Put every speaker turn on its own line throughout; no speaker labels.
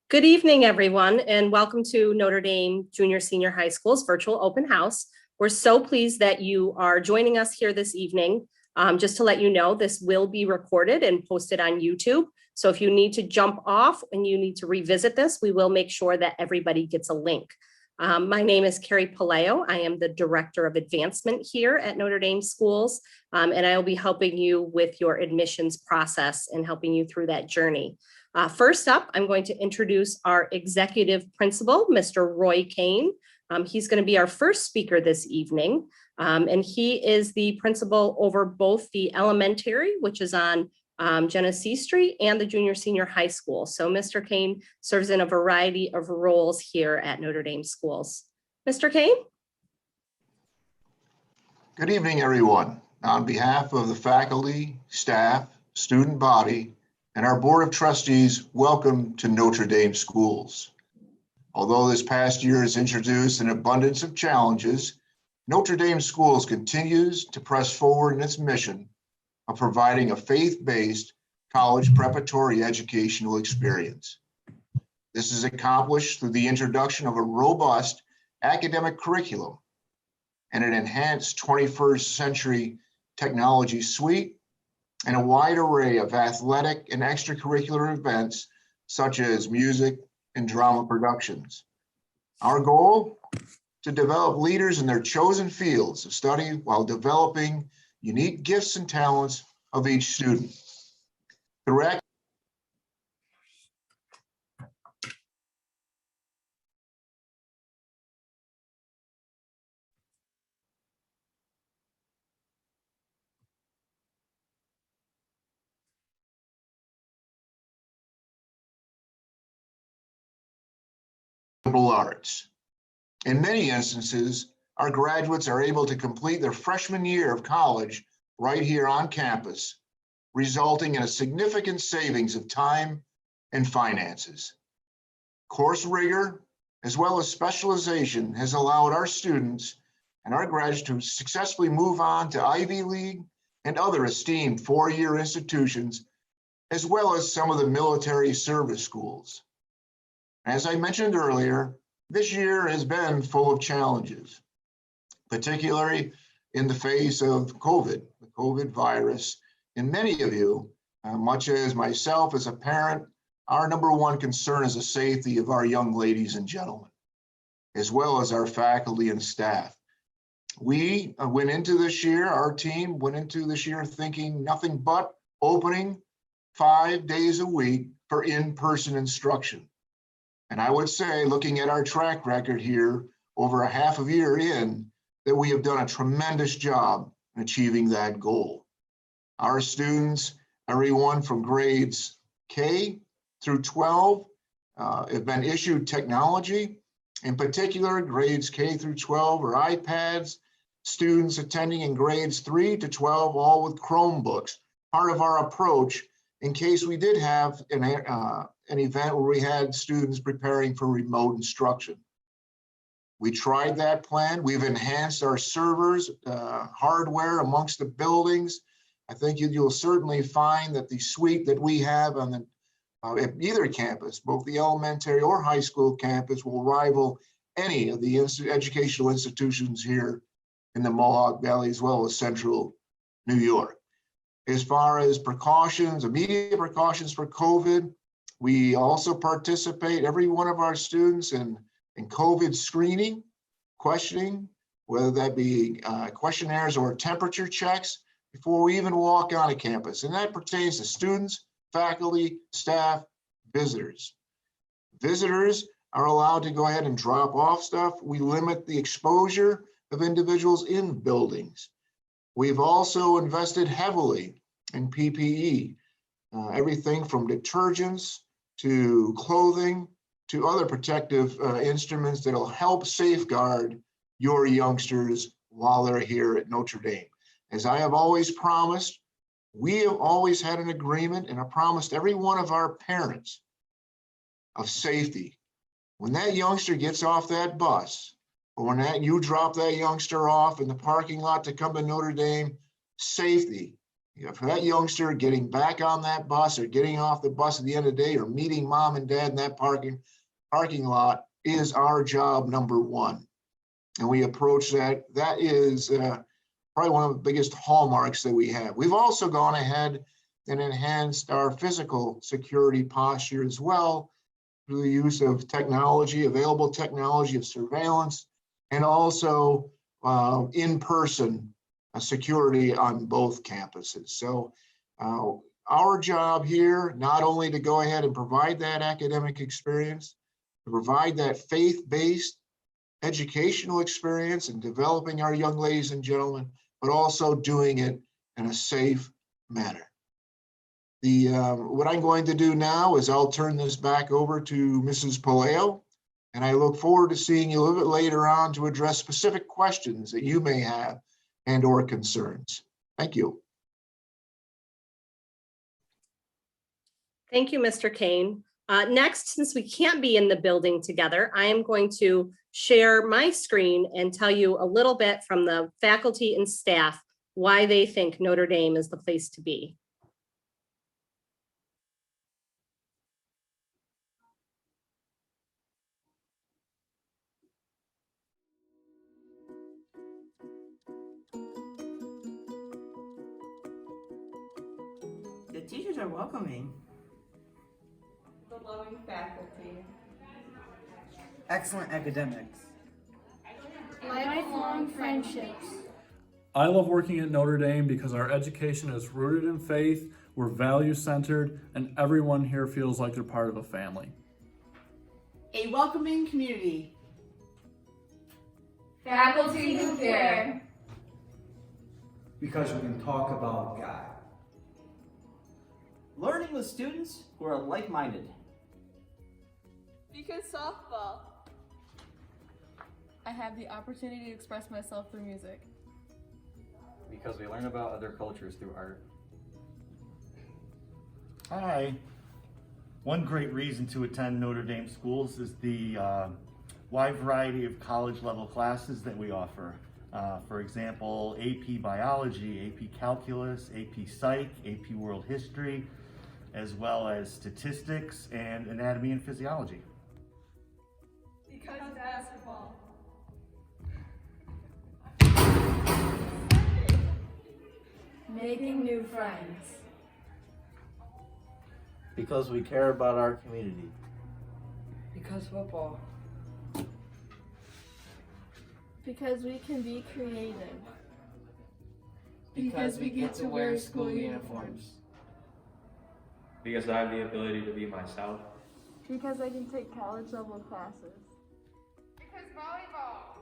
Good evening, everyone, and welcome to Notre Dame Junior Senior High School's virtual open house. We're so pleased that you are joining us here this evening. Just to let you know, this will be recorded and posted on YouTube. So if you need to jump off and you need to revisit this, we will make sure that everybody gets a link. My name is Carrie Palaio. I am the Director of Advancement here at Notre Dame Schools, and I will be helping you with your admissions process and helping you through that journey. First up, I'm going to introduce our executive principal, Mr. Roy Kane. He's going to be our first speaker this evening, and he is the principal over both the elementary, which is on Genesee Street, and the junior senior high school. So Mr. Kane serves in a variety of roles here at Notre Dame Schools. Mr. Kane?
Good evening, everyone. On behalf of the faculty, staff, student body, and our Board of Trustees, welcome to Notre Dame Schools. Although this past year has introduced an abundance of challenges, Notre Dame Schools continues to press forward in its mission of providing a faith-based college preparatory educational experience. This is accomplished through the introduction of a robust academic curriculum and an enhanced 21st century technology suite, and a wide array of athletic and extracurricular events such as music and drama productions. Our goal: to develop leaders in their chosen fields of study while developing unique gifts and talents of each student. Through arts. In many instances, our graduates are able to complete their freshman year of college right here on campus, resulting in a significant savings of time and finances. Course rigor, as well as specialization, has allowed our students and our graduates to successfully move on to Ivy League and other esteemed four-year institutions, as well as some of the military service schools. As I mentioned earlier, this year has been full of challenges, particularly in the face of COVID, the COVID virus. And many of you, much as myself as a parent, our number one concern is the safety of our young ladies and gentlemen, as well as our faculty and staff. We went into this year, our team went into this year thinking nothing but opening 5 days a week for in-person instruction. And I would say, looking at our track record here over a half a year in, that we have done a tremendous job in achieving that goal. Our students, everyone from grades K through 12, have been issued technology. In particular, grades K through 12 are iPads. Students attending in grades 3 to 12, all with Chromebooks. Part of our approach, in case we did have an event where we had students preparing for remote instruction. We tried that plan. We've enhanced our servers, hardware amongst the buildings. I think you'll certainly find that the suite that we have on the at either campus, both the elementary or high school campus, will rival any of the educational institutions here in the Mohawk Valley, as well as central New York. As far as precautions, immediate precautions for COVID, we also participate, every one of our students, in COVID screening, questioning, whether that be questionnaires or temperature checks before we even walk onto campus. And that pertains to students, faculty, staff, visitors. Visitors are allowed to go ahead and drop off stuff. We limit the exposure of individuals in buildings. We've also invested heavily in PPE, everything from detergents to clothing to other protective instruments that'll help safeguard your youngsters while they're here at Notre Dame. As I have always promised, we have always had an agreement, and I promised every one of our parents, of safety. When that youngster gets off that bus, or when you drop that youngster off in the parking lot to come to Notre Dame, safety For that youngster getting back on that bus or getting off the bus at the end of the day or meeting mom and dad in that parking lot is our job number one. And we approach that. That is probably one of the biggest hallmarks that we have. We've also gone ahead and enhanced our physical security posture as well through the use of technology, available technology of surveillance, and also in-person security on both campuses. So our job here, not only to go ahead and provide that academic experience, to provide that faith-based educational experience and developing our young ladies and gentlemen, but also doing it in a safe manner. What I'm going to do now is I'll turn this back over to Mrs. Palaio, and I look forward to seeing you a little bit later on to address specific questions that you may have and or concerns. Thank you.
Thank you, Mr. Kane. Next, since we can't be in the building together, I am going to share my screen and tell you a little bit from the faculty and staff why they think Notre Dame is the place to be.
The teachers are welcoming.
The loving faculty.
Excellent academics.
Lifelong friendships.
I love working at Notre Dame because our education is rooted in faith, we're value-centered, and everyone here feels like they're part of a family.
A welcoming community.
Faculty who care.
Because we can talk about God.
Learning with students who are like-minded.
Because softball.
I have the opportunity to express myself through music.
Because we learn about other cultures through art.
Hi. One great reason to attend Notre Dame schools is the wide variety of college level classes that we offer. For example, AP Biology, AP Calculus, AP Psych, AP World History, as well as Statistics and Anatomy and Physiology.
Because basketball. Making new friends.
Because we care about our community.
Because football.
Because we can be creative.
Because we get to wear school uniforms.
Because I have the ability to be myself.
Because I can take college level classes.
Because volleyball.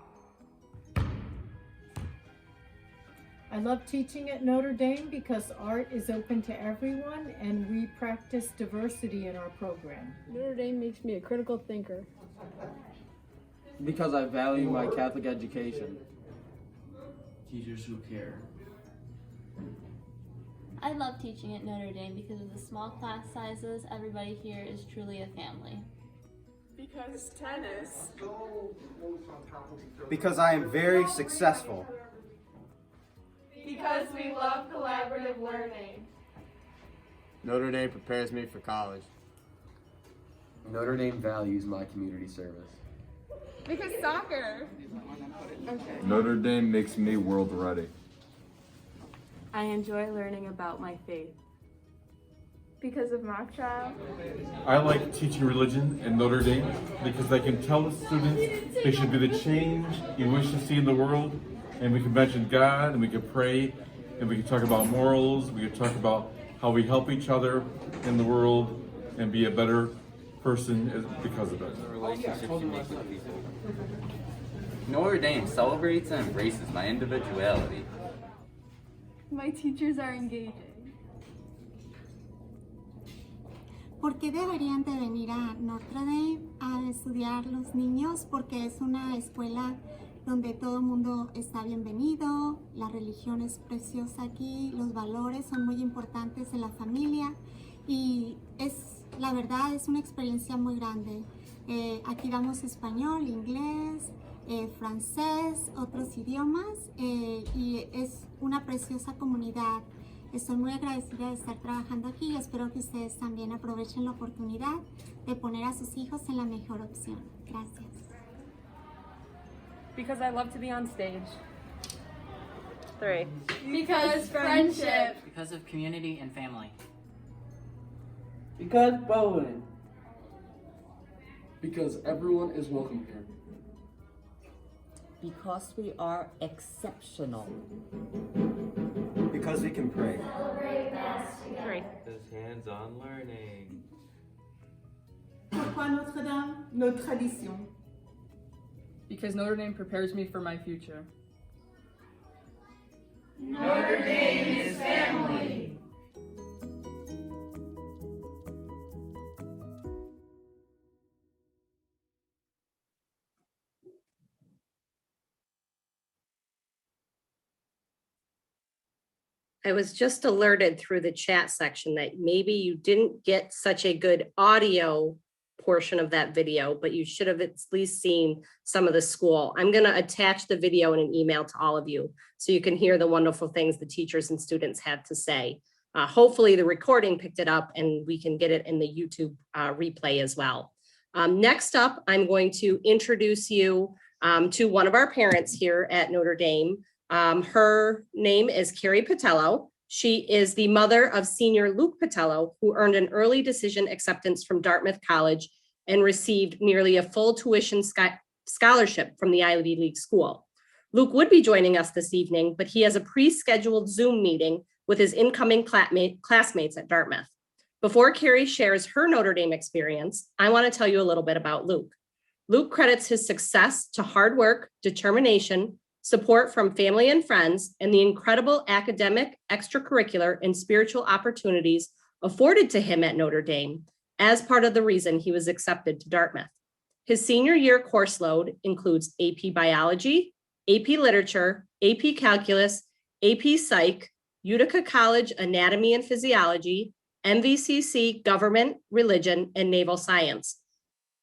I love teaching at Notre Dame because art is open to everyone and we practice diversity in our program.
Notre Dame makes me a critical thinker.
Because I value my Catholic education.
Teachers who care.
I love teaching at Notre Dame because of the small class sizes. Everybody here is truly a family.
Because tennis.
Because I am very successful.
Because we love collaborative learning.
Notre Dame prepares me for college. Notre Dame values my community service.
Because soccer. Okay.
Notre Dame makes me world ready.
I enjoy learning about my faith. Because of mock trial.
I like teaching religion in Notre Dame because I can tell the students they should be the change you wish to see in the world, and we can mention God, and we can pray, and we can talk about morals, we can talk about how we help each other in the world and be a better person because of it.
The relationships you make with people. Notre Dame celebrates and embraces my individuality.
My teachers are engaging.
¿Por qué deberían de venir a Notre Dame a estudiar los niños? Porque es una escuela donde todo el mundo está bienvenido, la religión es preciosa aquí, los valores son muy importantes en la familia y la verdad es una experiencia muy grande. Aquí damos español, inglés, francés, otros idiomas y es una preciosa comunidad. Estoy muy agradecida de estar trabajando aquí y espero que ustedes también aprovechen la oportunidad de poner a sus hijos en la mejor opción. Gracias.
Because I love to be on stage.
3.
Because friendship.
Because of community and family.
Because bowling.
Because everyone is welcome here.
Because we are exceptional.
Because we can pray.
3.
This hands-on learning.
Pourquoi Notre-Dame? Nos traditions.
Because Notre Dame prepares me for my future.
Notre Dame is family.
I was just alerted through the chat section that maybe you didn't get such a good audio portion of that video, but you should have at least seen some of the school. I'm going to attach the video in an email to all of you so you can hear the wonderful things the teachers and students had to say. Hopefully the recording picked it up and we can get it in the YouTube replay as well. Next up, I'm going to introduce you to one of our parents here at Notre Dame. Her name is Carrie Patello. She is the mother of senior Luke Patello, who earned an early decision acceptance from Dartmouth College and received nearly a full tuition scholarship from the Ivy League school. Luke would be joining us this evening, but he has a pre-scheduled Zoom meeting with his incoming classmates at Dartmouth. Before Carrie shares her Notre Dame experience, I want to tell you a little bit about Luke. Luke credits his success to hard work, determination, support from family and friends, and the incredible academic, extracurricular, and spiritual opportunities afforded to him at Notre Dame as part of the reason he was accepted to Dartmouth. His senior year course load includes AP Biology, AP Literature, AP Calculus, AP Psych, Utica College Anatomy and Physiology, MVCC Government, Religion, and Naval Science.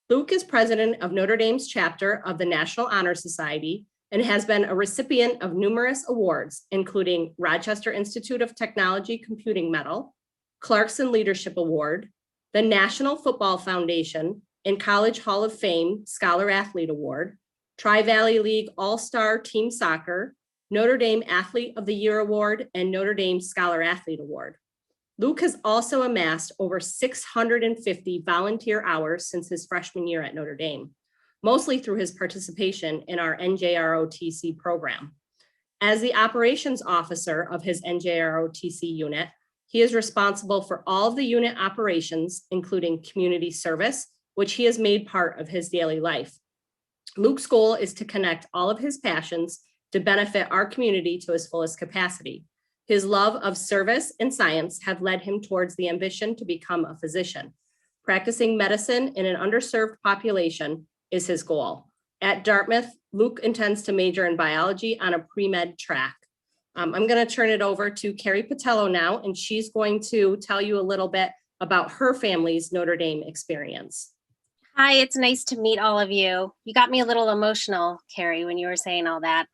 Luke is president of Notre Dame's chapter of the National Honor Society and has been a recipient of numerous awards, including Rochester Institute of Technology Computing Medal, Clarkson Leadership Award, the National Football Foundation and College Hall of Fame Scholar Athlete Award, Tri-Valley League All-Star Team Soccer, Notre Dame Athlete of the Year Award, and Notre Dame Scholar Athlete Award. Luke has also amassed over 650 volunteer hours since his freshman year at Notre Dame, mostly through his participation in our NJROTC program. As the operations officer of his NJROTC unit, he is responsible for all of the unit operations, including community service, which he has made part of his daily life. Luke's goal is to connect all of his passions to benefit our community to his fullest capacity. His love of service and science have led him towards the ambition to become a physician. Practicing medicine in an underserved population is his goal. At Dartmouth, Luke intends to major in biology on a pre-med track. I'm going to turn it over to Carrie Patello now, and she's going to tell you a little bit about her family's Notre Dame experience.
Hi, it's nice to meet all of you. You got me a little emotional, Carrie, when you were saying all that.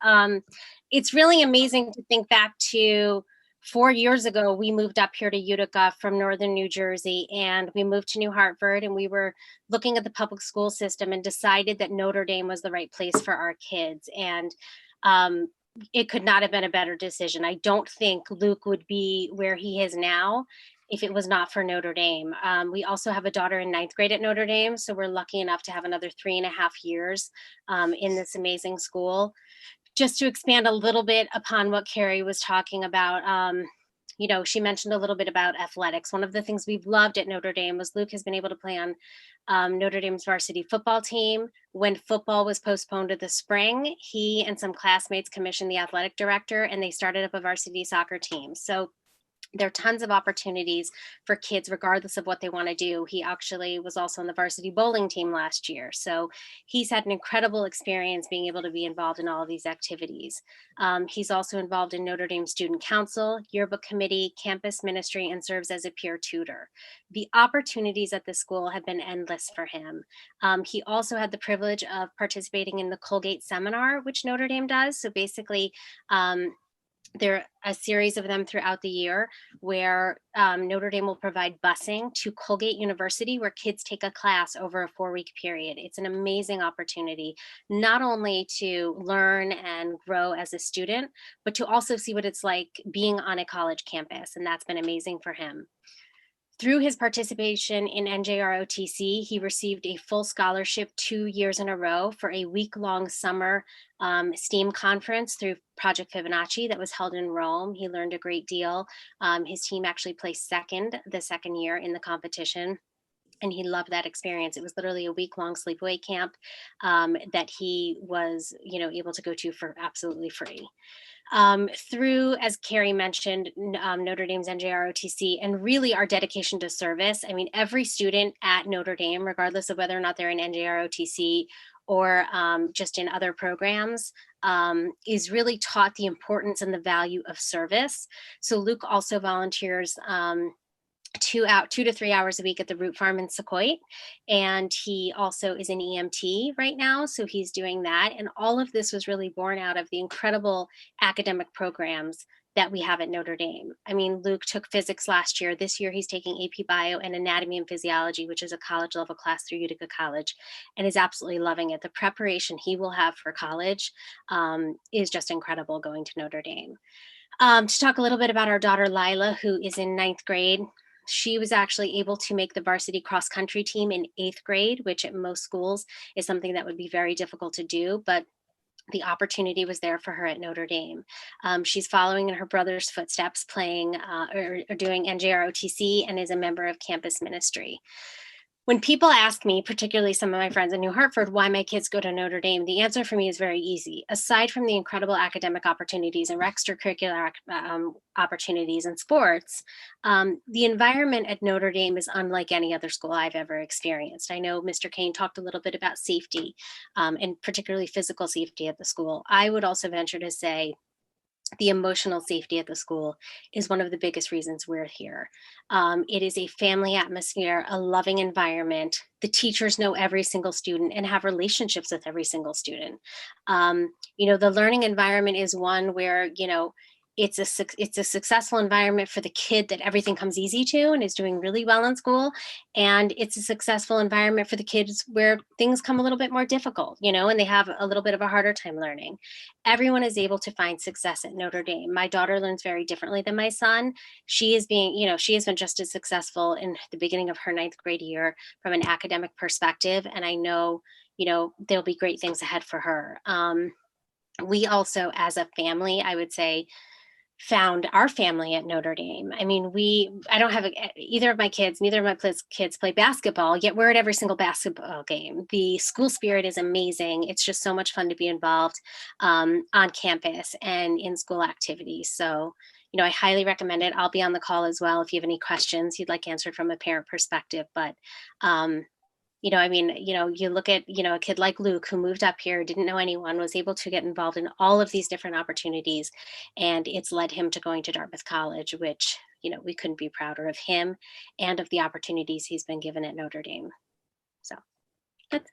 It's really amazing to think back to 4 years ago, we moved up here to Utica from northern New Jersey, and we moved to New Hartford, and we were looking at the public school system and decided that Notre Dame was the right place for our kids. And it could not have been a better decision. I don't think Luke would be where he is now if it was not for Notre Dame. We also have a daughter in 9th grade at Notre Dame, so we're lucky enough to have another 3.5 years in this amazing school. Just to expand a little bit upon what Carrie was talking about, you know, she mentioned a little bit about athletics. One of the things we've loved at Notre Dame was Luke has been able to play on Notre Dame's varsity football team. When football was postponed to the spring, he and some classmates commissioned the athletic director, and they started up a varsity soccer team. So there are tons of opportunities for kids, regardless of what they want to do. He actually was also on the varsity bowling team last year. So he's had an incredible experience being able to be involved in all of these activities. He's also involved in Notre Dame Student Council, Yearbook Committee, campus ministry, and serves as a peer tutor. The opportunities at the school have been endless for him. He also had the privilege of participating in the Colgate Seminar, which Notre Dame does. So basically, There are a series of them throughout the year where Notre Dame will provide busing to Colgate University, where kids take a class over a 4-week period. It's an amazing opportunity, not only to learn and grow as a student, but to also see what it's like being on a college campus. And that's been amazing for him. Through his participation in NJROTC, he received a full scholarship 2 years in a row for a week-long summer STEAM conference through Project Fibonacci that was held in Rome. He learned a great deal. His team actually placed second the second year in the competition, and he loved that experience. It was literally a week-long sleepaway camp that he was, able to go to for absolutely free. Through, as Carrie mentioned, Notre Dame's NJROTC and really our dedication to service. I mean, every student at Notre Dame, regardless of whether or not they're in NJROTC or just in other programs, is really taught the importance and the value of service. So Luke also volunteers 2 to 3 hours a week at the Root Farm in Sequoia. And he also is an EMT right now. So he's doing that. And all of this was really born out of the incredible academic programs that we have at Notre Dame. I mean, Luke took physics last year. This year he's taking AP Bio and Anatomy and Physiology, which is a college level class through Utica College, and is absolutely loving it. The preparation he will have for college is just incredible going to Notre Dame. To talk a little bit about our daughter, Lila, who is in 9th grade. She was actually able to make the varsity cross country team in 8th grade, which at most schools is something that would be very difficult to do, but the opportunity was there for her at Notre Dame. She's following in her brother's footsteps, playing or doing NJROTC, and is a member of campus ministry. When people ask me, particularly some of my friends in New Hartford, why my kids go to Notre Dame, the answer for me is very easy. Aside from the incredible academic opportunities and extracurricular opportunities in sports, the environment at Notre Dame is unlike any other school I've ever experienced. I know Mr. Kane talked a little bit about safety, and particularly physical safety at the school. I would also venture to say the emotional safety at the school is one of the biggest reasons we're here. It is a family atmosphere, a loving environment. The teachers know every single student and have relationships with every single student. The learning environment is one where, it's a successful environment for the kid that everything comes easy to and is doing really well in school. And it's a successful environment for the kids where things come a little bit more difficult, and they have a little bit of a harder time learning. Everyone is able to find success at Notre Dame. My daughter learns very differently than my son. She has been just as successful in the beginning of her 9th grade year from an academic perspective. And I know, there'll be great things ahead for her. We also, as a family, I would say, found our family at Notre Dame. I mean, I don't have either of my kids, neither of my kids play basketball, yet we're at every single basketball game. The school spirit is amazing. It's just so much fun to be involved on campus and in school activities. So, I highly recommend it. I'll be on the call as well if you have any questions you'd like answered from a parent perspective. But you look at, a kid like Luke who moved up here, didn't know anyone, was able to get involved in all of these different opportunities. And it's led him to going to Dartmouth College, which, we couldn't be prouder of him and of the opportunities he's been given at Notre Dame. So that's.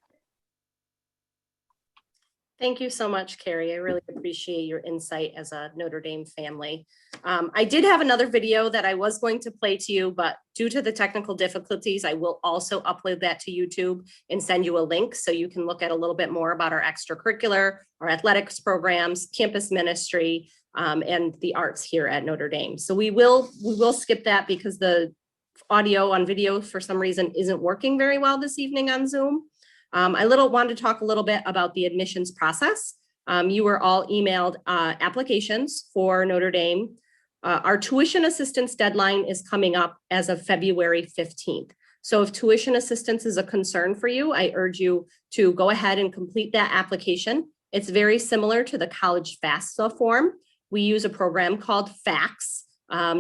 Thank you so much, Carrie. I really appreciate your insight as a Notre Dame family. I did have another video that I was going to play to you, but due to the technical difficulties, I will also upload that to YouTube and send you a link so you can look at a little bit more about our extracurricular, our athletics programs, campus ministry, and the arts here at Notre Dame. So we will skip that because the audio on video for some reason isn't working very well this evening on Zoom. I wanted to talk a little bit about the admissions process. You were all emailed applications for Notre Dame. Our tuition assistance deadline is coming up as of February 15th. So if tuition assistance is a concern for you, I urge you to go ahead and complete that application. It's very similar to the college FAFSA form. We use a program called FACS,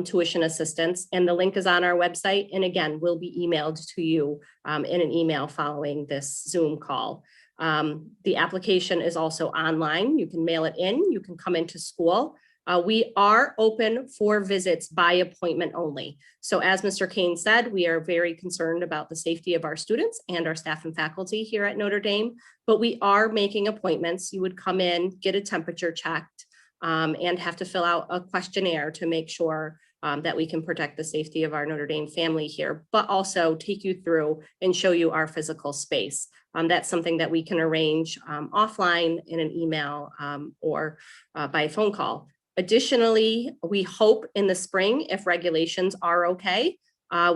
tuition assistance, and the link is on our website, and again will be emailed to you in an email following this Zoom call. The application is also online. You can mail it in, you can come into school. We are open for visits by appointment only. So as Mr. Kane said, we are very concerned about the safety of our students and our staff and faculty here at Notre Dame, but we are making appointments. You would come in, get a temperature checked, and have to fill out a questionnaire to make sure that we can protect the safety of our Notre Dame family here, but also take you through and show you our physical space. That's something that we can arrange offline in an email or by a phone call. Additionally, we hope in the spring, if regulations are okay,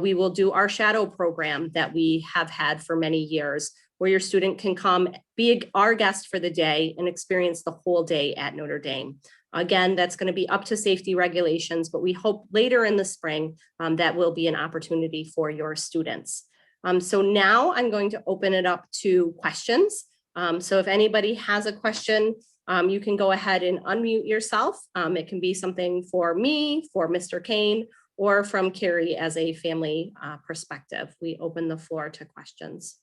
we will do our shadow program that we have had for many years, where your student can come be our guest for the day and experience the whole day at Notre Dame. Again, that's going to be up to safety regulations, but we hope later in the spring that will be an opportunity for your students. So now I'm going to open it up to questions. So if anybody has a question, you can go ahead and unmute yourself. It can be something for me, for Mr. Kane, or from Carrie as a family perspective. We open the floor to questions.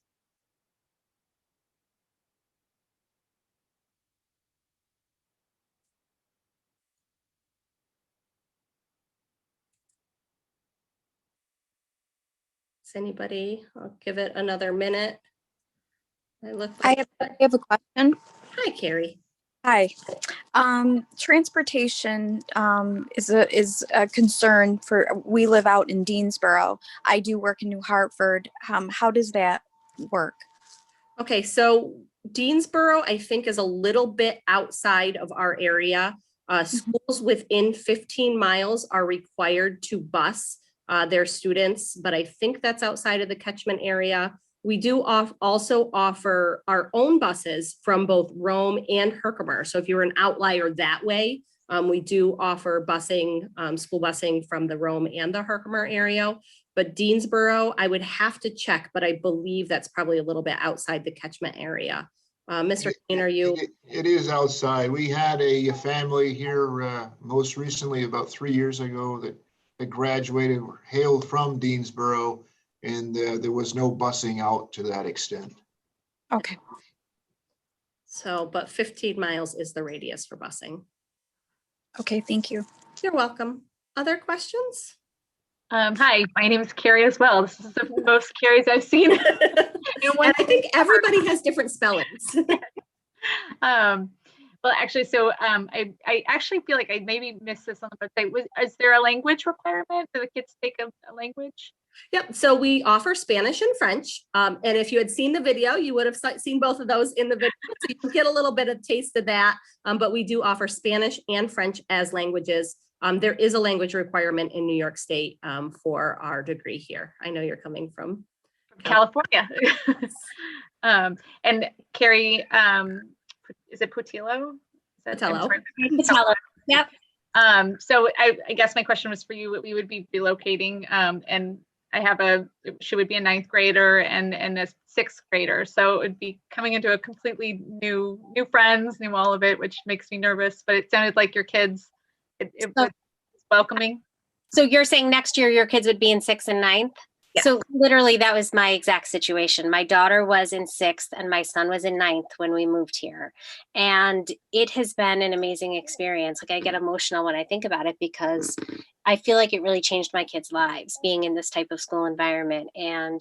Does anybody? I'll give it another minute.
I have a question.
Hi, Carrie.
Hi. Transportation is a concern for. We live out in Deansboro. I do work in New Hartford. How does that work?
Okay, so Deansboro, I think, is a little bit outside of our area. Schools within 15 miles are required to bus their students, but I think that's outside of the catchment area. We do also offer our own buses from both Rome and Herkimer. So if you're an outlier that way, we do offer busing, school busing from the Rome and the Herkimer area. But Deansboro, I would have to check, but I believe that's probably a little bit outside the catchment area. Mr. Kane, are you?
It is outside. We had a family here most recently, about 3 years ago, that graduated, hailed from Deansboro, and there was no busing out to that extent.
Okay.
So, but 15 miles is the radius for busing.
Okay, thank you.
You're welcome. Other questions?
Hi, my name is Carrie as well. This is the most Carries I've seen.
And I think everybody has different spellings.
Well, actually, so I actually feel like I maybe missed this on the website. Is there a language requirement? Do the kids take a language?
Yep. So we offer Spanish and French. And if you had seen the video, you would have seen both of those in the video. So you can get a little bit of taste of that. But we do offer Spanish and French as languages. There is a language requirement in New York State for our degree here. I know you're coming from
California. And Carrie, is it Putillo?
Patello.
Patello. Yep.
So I guess my question was for you. We would be relocating, and I have she would be a 9th grader and a 6th grader. So it would be coming into a completely new friends, new all of it, which makes me nervous. But it sounded like your kids, it was welcoming.
So you're saying next year your kids would be in 6th and 9th?
Yes.
So literally that was my exact situation. My daughter was in 6th and my son was in 9th when we moved here. And it has been an amazing experience. Like I get emotional when I think about it because I feel like it really changed my kids' lives being in this type of school environment. And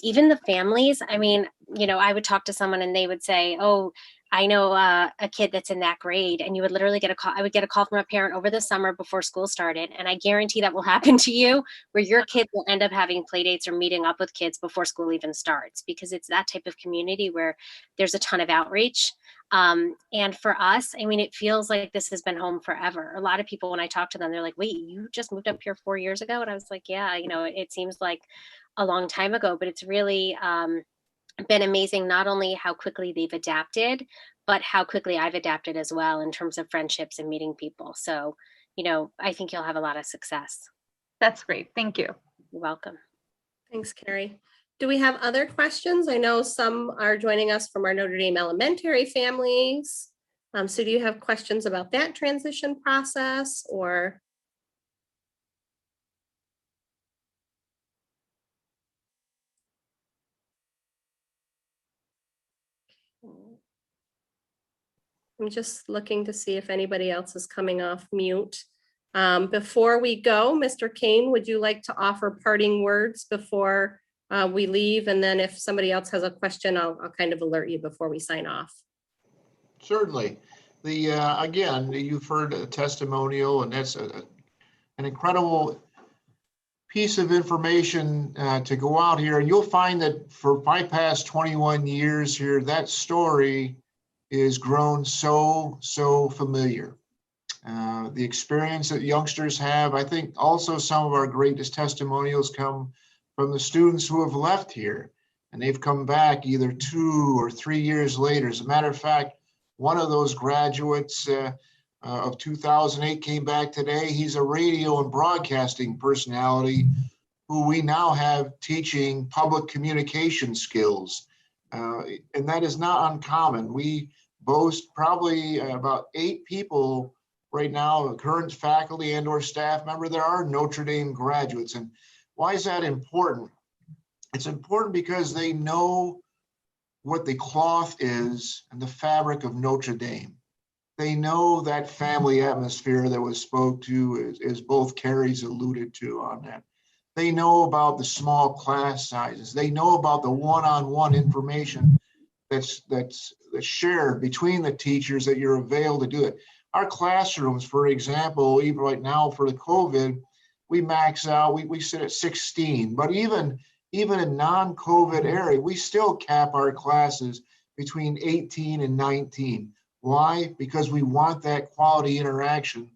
even the families, I mean, you know, I would talk to someone and they would say, oh, I know a kid that's in that grade, and you would literally get a call. I would get a call from a parent over the summer before school started. And I guarantee that will happen to you where your kid will end up having play dates or meeting up with kids before school even starts, because it's that type of community where there's a ton of outreach. And for us, I mean, it feels like this has been home forever. A lot of people, when I talk to them, they're like, wait, you just moved up here 4 years ago? And I was like, yeah, you know, it seems like a long time ago, but it's really, been amazing, not only how quickly they've adapted, but how quickly I've adapted as well in terms of friendships and meeting people. So, you know, I think you'll have a lot of success.
That's great. Thank you.
You're welcome.
Thanks, Carrie. Do we have other questions? I know some are joining us from our Notre Dame elementary families. So do you have questions about that transition process or? I'm just looking to see if anybody else is coming off mute. Before we go, Mr. Kane, would you like to offer parting words before we leave? And then if somebody else has a question, I'll kind of alert you before we sign off.
Certainly. Again, you've heard a testimonial, and that's an incredible piece of information to go out here. And you'll find that for my past 21 years here, that story is grown so familiar. The experience that youngsters have, I think also some of our greatest testimonials come from the students who have left here, and they've come back either 2 or 3 years later. As a matter of fact, one of those graduates of 2008 came back today. He's a radio and broadcasting personality who we now have teaching public communication skills. And that is not uncommon. We boast probably about 8 people right now, current faculty and or staff member that are Notre Dame graduates. And why is that important? It's important because they know what the cloth is and the fabric of Notre Dame. They know that family atmosphere that was spoke to, as both Carrie's alluded to on that. They know about the small class sizes. They know about the one-on-one information that's shared between the teachers that you're available to do it. Our classrooms, for example, even right now for the COVID, we max out, we sit at 16, but even in non-COVID area, we still cap our classes between 18 and 19. Why? Because we want that quality interaction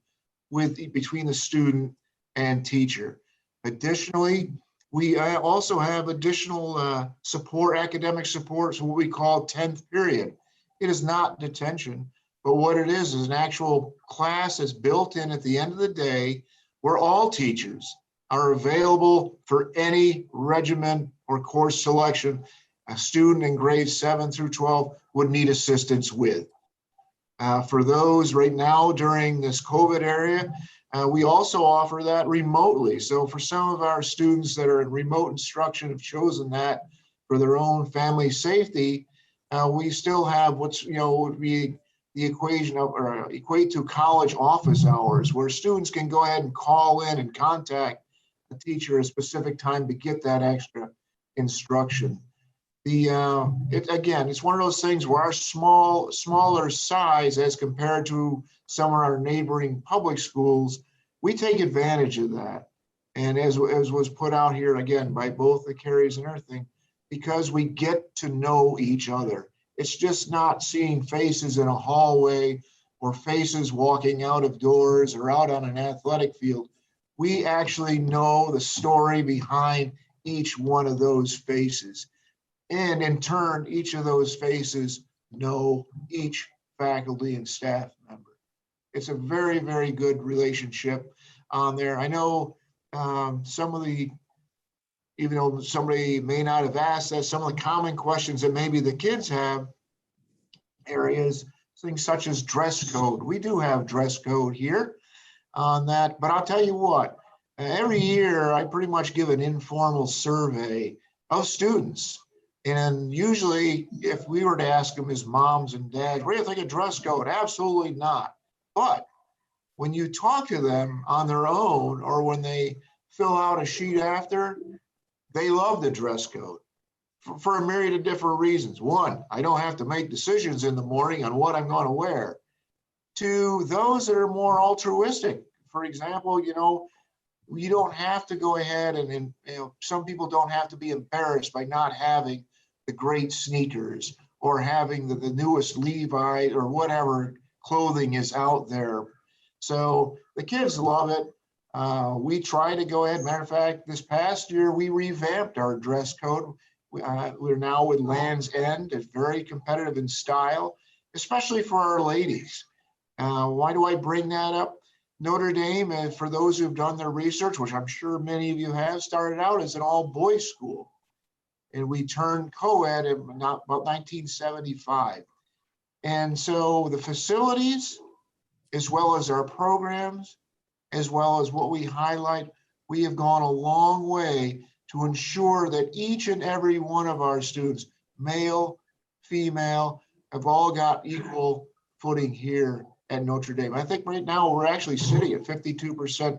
between the student and teacher. Additionally, we also have additional support, academic support, so what we call 10th period. It is not detention, but what it is an actual class that's built in at the end of the day where all teachers are available for any regimen or course selection a student in grades 7 through 12 would need assistance with. For those right now during this COVID area, we also offer that remotely. So for some of our students that are in remote instruction have chosen that for their own family safety, we still have what's, would be the equate to college office hours, where students can go ahead and call in and contact the teacher at a specific time to get that extra instruction. Again, it's one of those things where our smaller size as compared to some of our neighboring public schools, we take advantage of that. And as was put out here again by both the Carries and everything, because we get to know each other. It's just not seeing faces in a hallway or faces walking out of doors or out on an athletic field. We actually know the story behind each one of those faces. And in turn, each of those faces know each faculty and staff member. It's a very, very good relationship on there. I know some of the, even though somebody may not have asked that, some of the common questions that maybe the kids have areas, things such as dress code. We do have dress code here on that, but I'll tell you what, every year I pretty much give an informal survey of students. And usually if we were to ask them as moms and dads, what do you think of dress code? Absolutely not. But when you talk to them on their own or when they fill out a sheet after, they love the dress code for a myriad of different reasons. One, I don't have to make decisions in the morning on what I'm going to wear. To those that are more altruistic, for example, you don't have to go ahead and some people don't have to be embarrassed by not having the great sneakers or having the newest Levi or whatever clothing is out there. So the kids love it. We try to go ahead. Matter of fact, this past year, we revamped our dress code. We're now with Land's End. It's very competitive in style, especially for our ladies. Why do I bring that up? Notre Dame, and for those who've done their research, which I'm sure many of you have, started out as an all-boys school. And we turned co-ed in about 1975. And so the facilities, as well as our programs, as well as what we highlight, we have gone a long way to ensure that each and every one of our students, male, female, have all got equal footing here at Notre Dame. I think right now we're actually sitting at 52%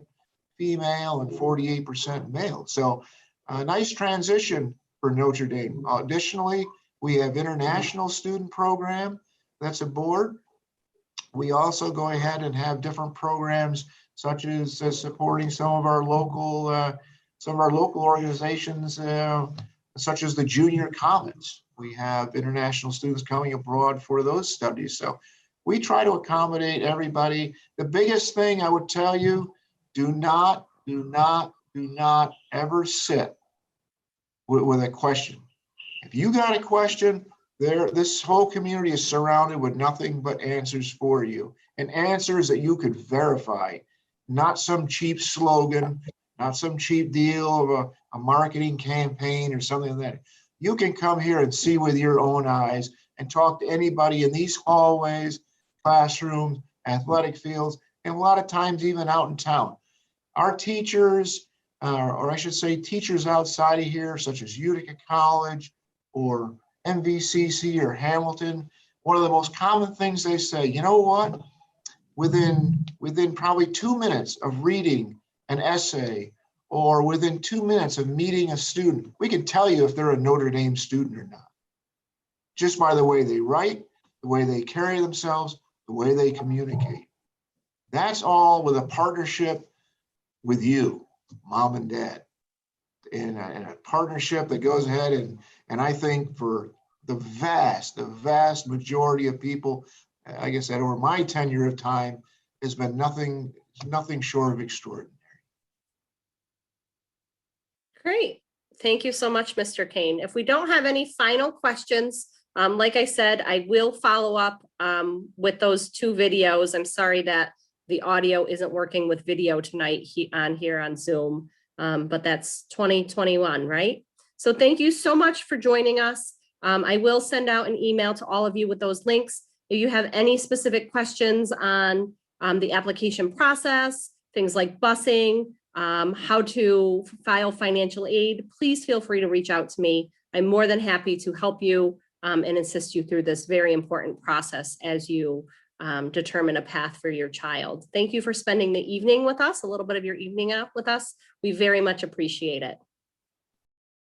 female and 48% male. So a nice transition for Notre Dame. Additionally, we have international student program that's aboard. We also go ahead and have different programs such as supporting some of our local organizations, such as the Junior Commons. We have international students coming abroad for those studies. So we try to accommodate everybody. The biggest thing I would tell you, do not ever sit with a question. If you got a question, this whole community is surrounded with nothing but answers for you, and answers that you could verify, not some cheap slogan, not some cheap deal of a marketing campaign or something like that. You can come here and see with your own eyes and talk to anybody in these hallways, classrooms, athletic fields, and a lot of times even out in town. Our teachers, or I should say teachers outside of here, such as Utica College or MVCC or Hamilton, one of the most common things they say, you know what? Within probably 2 minutes of reading an essay, or within 2 minutes of meeting a student, we can tell you if they're a Notre Dame student or not, just by the way they write, the way they carry themselves, the way they communicate. That's all with a partnership with you, mom and dad, and a partnership that goes ahead and I think for the vast majority of people, like I said, over my tenure of time, has been nothing short of extraordinary.
Great. Thank you so much, Mr. Kane. If we don't have any final questions, like I said, I will follow up with those 2 videos. I'm sorry that the audio isn't working with video tonight here on Zoom, but that's 2021, right? So thank you so much for joining us. I will send out an email to all of you with those links. If you have any specific questions on the application process, things like busing, how to file financial aid, please feel free to reach out to me. I'm more than happy to help you and assist you through this very important process as you determine a path for your child. Thank you for spending the evening with us, a little bit of your evening out with us. We very much appreciate it.